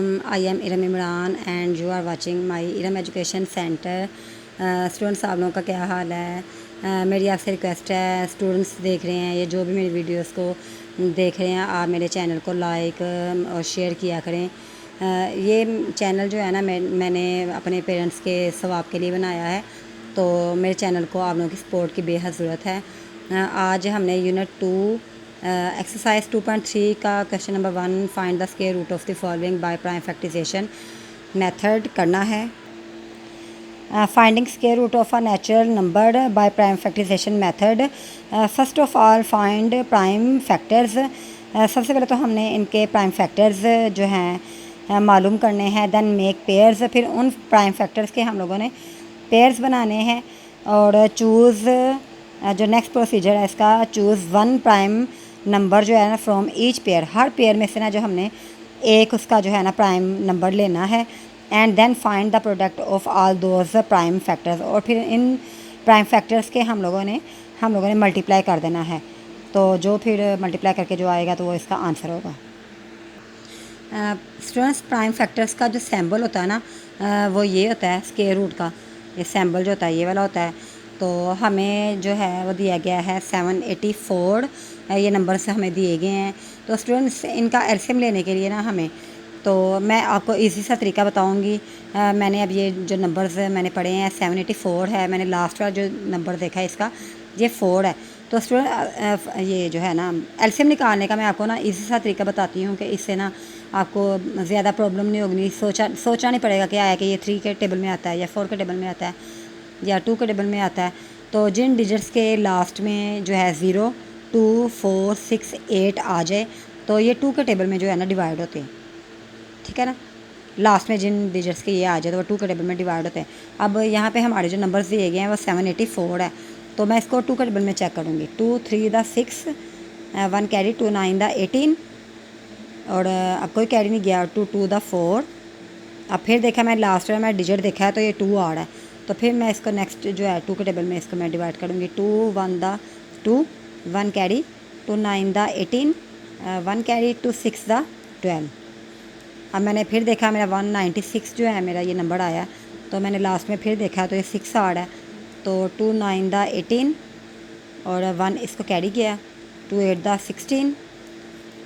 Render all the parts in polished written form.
Assalamualaikum. I am Iram Imran and you are watching my Iram Education Center. Students आप लोगों का क्या हाल है? मेरी आपसे रिक्वेस्ट है, स्टूडेंट्स देख रहे हैं ये जो भी मेरी वीडियोस को देख रहे हैं, आप मेरे चैनल को लाइक और शेयर किया करें। ये चैनल जो है ना मैंने अपने पेरेंट्स के सवाब के लिए बनाया है, तो मेरे चैनल को आप लोगों की सपोर्ट की बेहद ज़रूरत है। आज हमने यूनिट 2 एक्सरसाइज 2.3 का question number 1 find the square root of the following by prime factorisation method करना है। Finding square root of a natural number by prime factorisation method. First of all find prime factors. सबसे पहले तो हमने इनके prime factors जो हैं मालूम करने हैं। देन मेक पेयर्स, फिर उन प्राइम फैक्टर्स के हम लोगों ने पेयर्स बनाने हैं। और चूज़ जो नेक्स्ट प्रोसीजर है इसका, चूज़ वन प्राइम नंबर जो है ना from each pair, her pair में से ना जो हमने एक उसका जो है ना प्राइम नंबर लेना है। And then find the product of all those prime factors, और फिर इन प्राइम फैक्टर्स के हम लोगों ने मल्टीप्लाई कर देना है। तो जो फिर मल्टीप्लाई करके जो आएगा तो वो इसका आंसर होगा। स्टूडेंट्स, प्राइम फैक्टर्स का जो सैम्बल होता है ना वो ये होता है स्क्वायर रूट का। ये सैम्बल जो होता है ये वाला होता है। तो हमें जो है वो दिया गया है 784, ये नंबर से हमें दिए गए हैं। तो स्टूडेंट्स इनका एलसीएम लेने के लिए ना हमें, तो मैं आपको इजी सा तरीका बताऊंगी। मैंने अब ये जो नंबर्स मैंने पढ़े हैं 784 है, मैंने लास्ट वाला जो नंबर देखा है इसका ये 4 है। तो स्टूडेंट ये जो है ना एलसीएम निकालने का मैं आपको ना इजी सा तरीका बताती हूँ कि इससे ना आपको ज़्यादा प्रॉब्लम नहीं होगी, सोचना नहीं पड़ेगा क्या है कि ये 3 के टेबल में आता है या 4 के टेबल में आता है या 2 के टेबल में आता है। तो जिन डिजिट्स के लास्ट में जो है 0, 2, 4, 6, 8 आ जाए तो ये 2 के टेबल में जो है ना डिवाइड होते हैं। ठीक है ना, लास्ट में जिन डिजिट्स के ये आ जाए तो वो 2 के टेबल में डिवाइड होते हैं। अब यहाँ पे हमारे जो नंबर्स दिए गए हैं वो 784 है, तो मैं इसको 2 के टेबल में चेक करूँगी। 2 3 द 6, 1 कैरी, 2 9 द 18, और अब कोई कैरी नहीं गया, 2 2 द 4। अब फिर देखा मैं लास्ट में मैं डिजिट देखा है तो ये 2 आ रहा है, तो फिर मैं इसको नेक्स्ट जो है 2 के टेबल में इसको मैं डिवाइड करूँगी। 2 1 the 2, 1 carry, 2 9 the 18, 1 carry, 2 6 the 12। अब मैंने फिर देखा मेरा 196 जो है मेरा ये नंबर आया, तो मैंने लास्ट में फिर देखा तो ये 6 आ रहा है। तो 2 9 द 18 और 1 इसको कैरी किया, 2 8 द 16।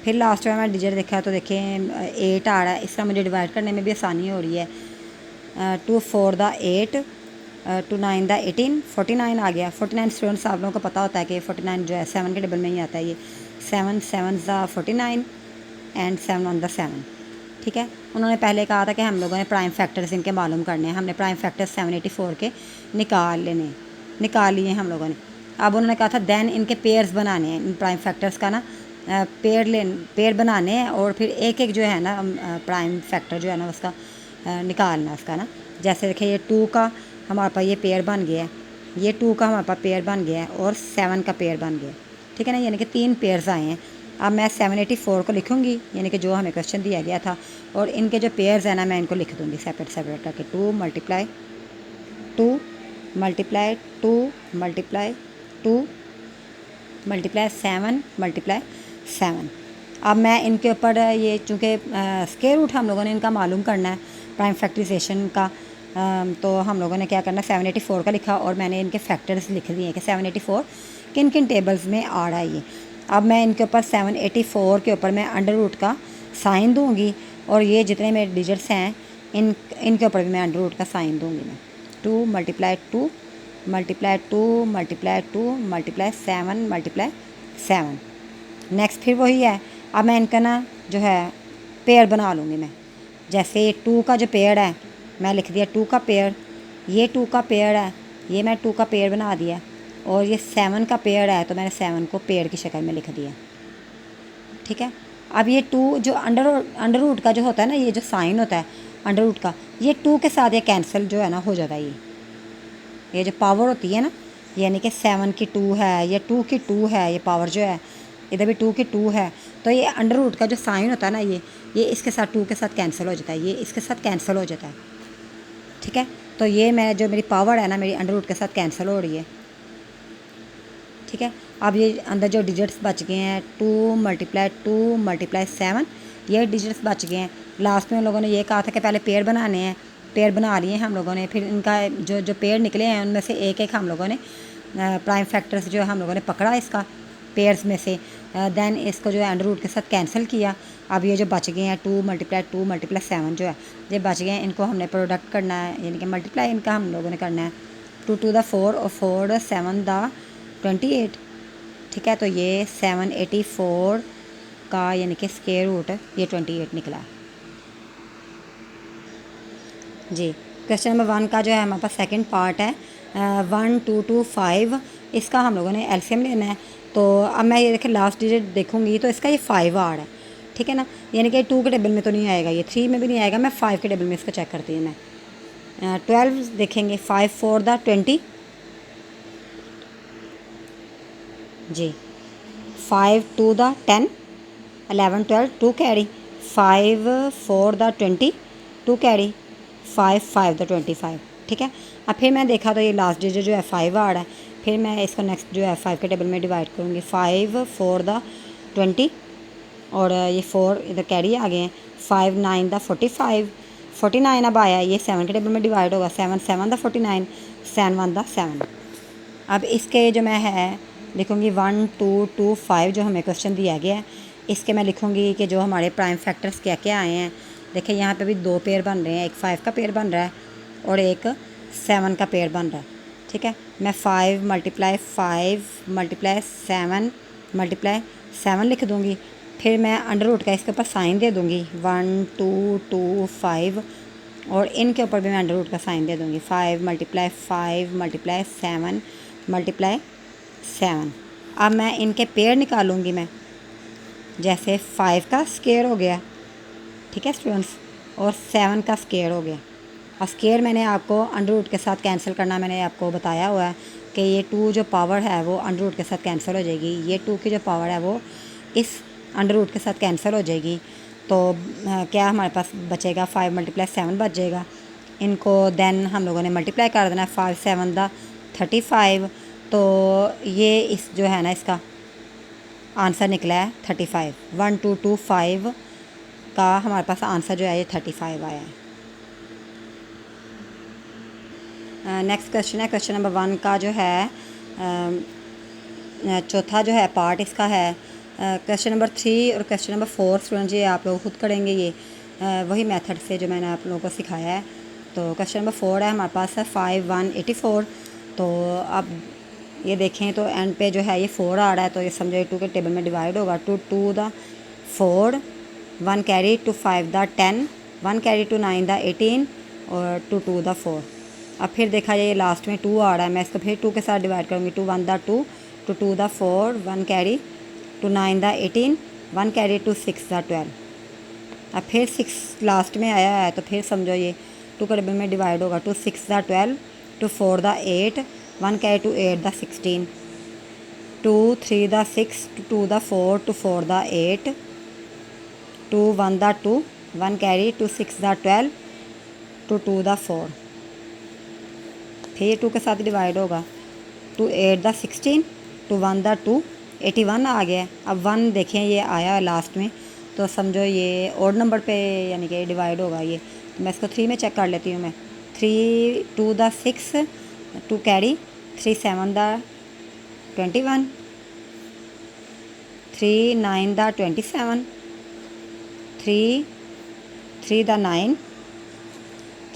फिर लास्ट में मैं डिजिट देखा तो देखें 8 आ रहा है। इस तरह मुझे डिवाइड करने में भी आसानी हो रही है। 2 4 द 8, 2 9 द 18, 49 आ गया। 49 स्टूडेंट्स आप लोगों को पता होता है कि 49 जो है 7 के टेबल में ही आता है। ये 7 7 द 49 एंड 7 1 द 7। ठीक है, उन्होंने पहले कहा था कि हम लोगों ने प्राइम फैक्टर्स इनके मालूम करने हैं। हमने प्राइम फैक्टर्स 784 के निकाल लिए हम लोगों ने। अब उन्होंने कहा था देन इनके पेयर्स बनाने हैं, इन प्राइम फैक्टर्स का ना पेयर बनाने हैं, और फिर एक एक जो है ना प्राइम फैक्टर जो है ना उसका निकालना उसका ना। जैसे देखिए ये 2 का हमारे पास ये पेयर बन गया है, ये 2 का हमारे पास पेयर बन गया है, और 7 का पेयर बन गया। ठीक है ना, यानी कि 3 पेयर्स आए हैं। अब मैं 784 को लिखूँगी, यानी कि जो हमें क्वेश्चन दिया गया था, और इनके जो पेयर्स हैं ना मैं इनको लिख दूँगी सेपरेट सेपरेट करके। 2 multiply 2 multiply 2 multiply 2 multiply 7 multiply 7। अब मैं इनके ऊपर ये चूँकि स्क्वायर रूट हम लोगों ने इनका मालूम करना है प्राइम फैक्टराइजेशन का, तो हम लोगों ने क्या करना है 784 का लिखा, और मैंने इनके फैक्टर्स लिख दिए कि 784 किन किन टेबल्स में आ रहा है ये। अब मैं इनके ऊपर 784 के ऊपर मैं अंडर रूट का साइन दूंगी, और ये जितने मेरे डिजिट्स हैं इनके ऊपर भी मैं अंडर रूट का साइन दूंगी। मैं 2 multiply 2 multiply 2 multiply 2 multiply 7 multiply 7। Next फिर वही है। अब मैं इनका ना जो है पेयर बना लूँगी मैं। जैसे 2 का जो पेयर है मैं लिख दिया 2 का पेयर, ये 2 का पेयर है, ये मैं 2 का पेयर बना दिया, और ये 7 का पेयर है तो मैंने 7 को पेयर की शक्ल में लिख दिया। ठीक है, अब ये 2 जो अंडर रूट का जो होता है ना, ये जो साइन होता है अंडर रूट का, ये 2 के साथ ये कैंसिल जो है ना हो जाता है। ये जो पावर होती है ना, यानी कि 7 की 2 है या 2 की 2 है, ये पावर जो है इधर भी 2 की 2 है, तो ये अंडर रूट का जो साइन होता है ना ये इसके साथ 2 के साथ कैंसिल हो जाता है, ये इसके साथ कैंसिल हो जाता है। ठीक है, तो ये मैं जो मेरी पावर है ना मेरी अंडर रूट के साथ कैंसिल हो रही है। ठीक है, अब ये अंदर जो डिजिट्स बच गए हैं 2 मल्टीप्लाई 2 मल्टीप्लाई 7, ये डिजिट्स बच गए हैं। लास्ट में उन लोगों ने ये कहा था कि पहले पेड़ बनाने हैं, पेड़ बना लिए हैं हम लोगों ने। फिर इनका जो जो पेड़ निकले हैं उनमें से एक एक हम लोगों ने प्राइम फैक्टर्स जो हम लोगों ने पकड़ा इसका पेयर्स में से। देन इसको जो है अंडर रूट के साथ कैंसिल किया। अब ये जो बच गए हैं 2 × 7 जो है ये बच गए हैं, इनको हमने प्रोडक्ट करना है, यानी कि मल्टीप्लाई इनका हम लोगों ने करना है। 2 to the 4 और 4 7 द 28, ठीक है। तो ये 784 का यानी कि स्क्वायर रूट ये 28 निकला है जी। क्वेश्चन नंबर 1 का जो है हमारे पास सेकंड पार्ट है 1 2 2 5, इसका हम लोगों ने एलसीएम लेना है। तो अब मैं ये देखें लास्ट डिजिट देखूंगी तो इसका ये 5 आ रहा है, ठीक है ना, यानी कि 2 के टेबल में तो नहीं आएगा, ये 3 में भी नहीं आएगा। मैं 5 के टेबल में इसको चेक करती हूँ। मैं 12 देखेंगे, 5 4 द 20 जी, 5 2 द 10 11 12 2 कैरी, 5 4 द 20 2 कैरी, 5 5 द 25, ठीक है। अब फिर मैं देखा तो ये लास्ट डिजिट जो है 5 आ रहा है। फिर मैं इसको नेक्स्ट जो है 5 के टेबल में डिवाइड करूँगी। 5 4 द 20 और ये 4 इधर कैरी आ गए हैं। 5 9 द 45 49 अब आया है, ये 7 के टेबल में डिवाइड होगा। 7 7 द 49 7 1 द 7। अब इसके जो मैं है लिखूँगी 1 2 2 5 जो हमें क्वेश्चन दिया गया है, इसके मैं लिखूँगी कि जो हमारे प्राइम फैक्टर्स क्या क्या आए हैं। देखिए यहाँ पे भी 2 पेयर बन रहे हैं, एक 5 का पेयर बन रहा है और एक 7 का पेयर बन रहा है, ठीक है। मैं 5 × 5 × 7 लिख दूँगी। फिर मैं अंडर रूट का इसके ऊपर साइन दे दूँगी 1 2 2 5 और इनके ऊपर भी मैं अंडर रूट का साइन दे दूँगी 5 × 5 × 7 × 7। अब मैं इनके पेयर निकालूँगी। मैं जैसे 5 का स्क्वायर हो गया, ठीक है स्टूडेंट्स, और 7 का स्क्वायर हो गया। और स्क्वायर मैंने आपको अंडर रूट के साथ कैंसिल करना मैंने आपको बताया हुआ है कि ये 2 जो पावर है वो अंडर रूट के साथ कैंसिल हो जाएगी। ये 2 की जो पावर है वो इस अंडर रूट के साथ कैंसिल हो जाएगी। तो क्या हमारे पास बचेगा 5 × 7 बच जाएगा। इनको देन हम लोगों ने मल्टीप्लाई कर देना है 5 7 द 35। तो ये इस जो है ना इसका आंसर निकला है 35। 1 2 2 5 का हमारे पास आंसर जो है ये 35 आया है। नेक्स्ट क्वेश्चन है क्वेश्चन नंबर 1 का जो है चौथा जो है पार्ट इसका है क्वेश्चन नंबर 3 और क्वेश्चन नंबर 4 स्टूडेंट जी आप लोग खुद करेंगे ये वही मेथड से जो मैंने आप लोगों को सिखाया है। तो क्वेश्चन नंबर 4 है हमारे पास है 5 1 84। तो अब ये देखें तो एंड पे जो है ये 4 आ रहा है, तो ये समझो 2 के टेबल में डिवाइड होगा। 2 2 the 4 1 carry, 2 5 the 10 1 carry, 2 9 the 18 और 2 2 द 4। अब फिर देखा जाए ये लास्ट में 2 आ रहा है, मैं इसको फिर 2 के साथ डिवाइड करूँगी। 2 1 the 2 2 2 the 4 1 carry, 2 9 the 18 1 carry, 2 6 the 12। अब फिर 6 लास्ट में आया है तो फिर समझो ये 2 के टेबल में डिवाइड होगा। 2 6 the 12 2 4 the 8 1 carry, 2 8 the 16 2 3 the 6 2 the 4 2 4 the 8 2 1 the 2 1 carry, 2 6 the 12 2 2 the 4। फिर 2 के साथ डिवाइड होगा। 2 8 द 16 2 1 द 2 81 आ गया। अब 1 देखें ये आया लास्ट में तो समझो ये ओड नंबर पे यानी कि डिवाइड होगा ये। तो मैं इसको 3 में चेक कर लेती हूँ। मैं 3 2 the 6 2 carry, 3 7 the 21 3 9 the 27 3 3 the 9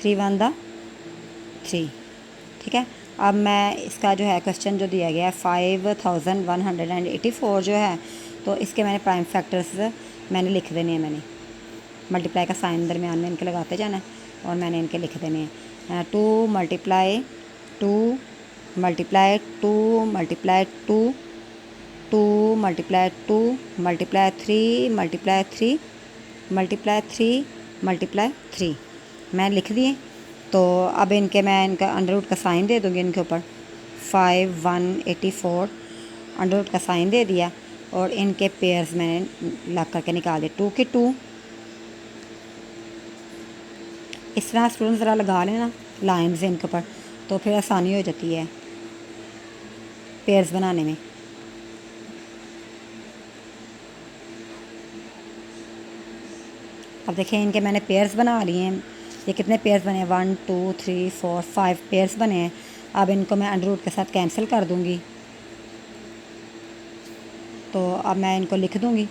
3 1 the 3, ठीक है। अब मैं इसका जो है क्वेश्चन जो दिया गया है 5184 जो है, तो इसके मैंने प्राइम फैक्टर्स मैंने लिख देने हैं। मैंने मल्टीप्लाई का साइन दरमियान में इनके लगाते जाना है और मैंने इनके लिख देने हैं। 2 × 2 × 2 × 2 2 × 2 × 3 × 3 × 3 मैं लिख दिए। तो अब इनके मैं इनका अंडर रूट का साइन दे दूँगी इनके ऊपर। 5 1 84 अंडर रूट का साइन दे दिया और इनके पेयर्स मैंने लग करके निकाल दिए 2 के 2। इस तरह स्टूडेंट ज़रा लगा लेना लाइन्स इनके ऊपर, तो फिर आसानी हो जाती है पेयर्स बनाने में। अब देखें इनके मैंने पेयर्स बना लिए हैं। ये कितने पेयर्स बने हैं, 1 2 3 4 5 पेयर्स बने हैं। अब इनको मैं अंडर रूट के साथ कैंसिल कर दूँगी। तो अब मैं इनको लिख दूँगी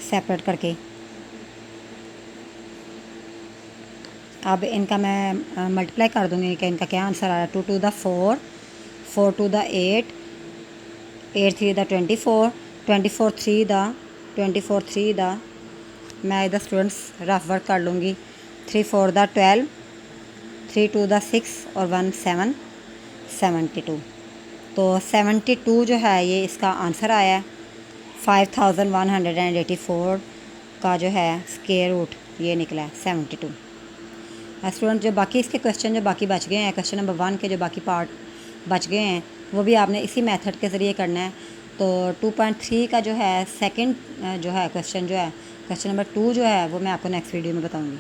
सेपरेट करके। अब इनका मैं मल्टीप्लाई कर दूँगी कि इनका क्या आंसर आ रहा है। 2 2 the 4, 4 2 the 8, 8 3 the 24, 24 3 the 24 3 the, मैं इधर स्टूडेंट्स रफ वर्क कर लूँगी। 3 4 द 12, 3 2 द 6 और 1 7, 72। तो 72 जो है ये इसका आंसर आया है। 5184 का जो है स्क्वायर रूट ये निकला है 72। स्टूडेंट जो बाकी इसके क्वेश्चन जो बाकी बच गए हैं, क्वेश्चन नंबर 1 के जो बाकी पार्ट बच गए हैं वो भी आपने इसी मेथड के ज़रिए करना है। तो 2.3 का जो है सेकंड जो है क्वेश्चन जो है क्वेश्चन नंबर 2 जो है वो मैं आपको नेक्स्ट वीडियो में बताऊंगी।